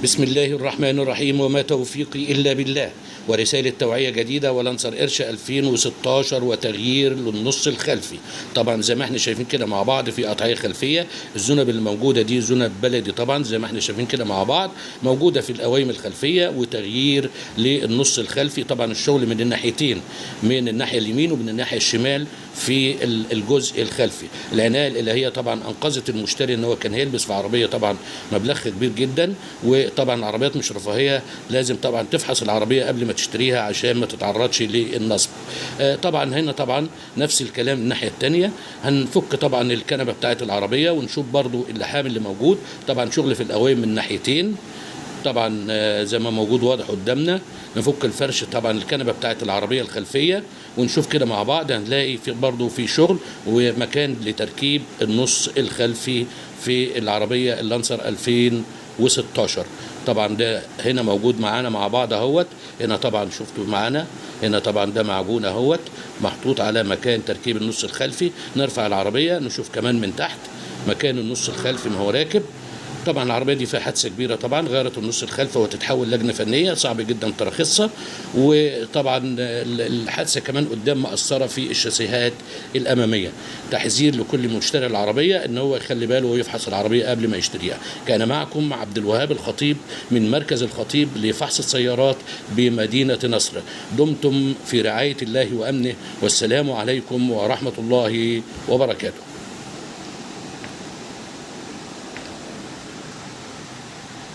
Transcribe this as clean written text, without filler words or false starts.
بسم الله الرحمن الرحيم، وما توفيقي إلا بالله. ورسالة توعية جديدة ولانسر قرش 2016 وتغيير للنص الخلفي. طبعا زي ما احنا شايفين كده مع بعض في قطعية خلفية. الذنب اللي موجودة دي ذنب بلدي، طبعا زي ما احنا شايفين كده مع بعض موجودة في القوايم الخلفية، وتغيير للنص الخلفي. طبعا الشغل من الناحيتين، من الناحية اليمين ومن الناحية الشمال في الجزء الخلفي. العناية الإلهية طبعا أنقذت المشتري ان هو كان هيلبس في عربية طبعا مبلغ كبير جدا. وطبعا العربيات مش رفاهية، لازم طبعا تفحص العربية قبل ما تشتريها عشان ما تتعرضش للنصب. طبعا هنا طبعا نفس الكلام الناحية التانية. هنفك طبعا الكنبة بتاعت العربية ونشوف برضو اللحام اللي موجود. طبعا شغل في القوايم من ناحيتين طبعا زي ما موجود واضح قدامنا. نفك الفرش طبعا الكنبه بتاعت العربيه الخلفيه ونشوف كده مع بعض. هنلاقي في برضو في شغل ومكان لتركيب النص الخلفي في العربيه اللانسر 2016. طبعا ده هنا موجود معانا مع بعض اهوت. هنا طبعا شفتوا معانا هنا طبعا ده معجون اهوت محطوط على مكان تركيب النص الخلفي. نرفع العربيه نشوف كمان من تحت مكان النص الخلفي ما هو راكب. طبعا العربيه دي فيها حادثه كبيره، طبعا غيرت النص الخلفي وتتحول لجنه فنيه، صعب جدا ترخيصها. وطبعا الحادثه كمان قدام مأثره في الشاسيهات الاماميه. تحذير لكل مشتري العربيه ان هو يخلي باله ويفحص العربيه قبل ما يشتريها. كان معكم عبد الوهاب الخطيب من مركز الخطيب لفحص السيارات بمدينه نصر. دمتم في رعايه الله وامنه، والسلام عليكم ورحمه الله وبركاته.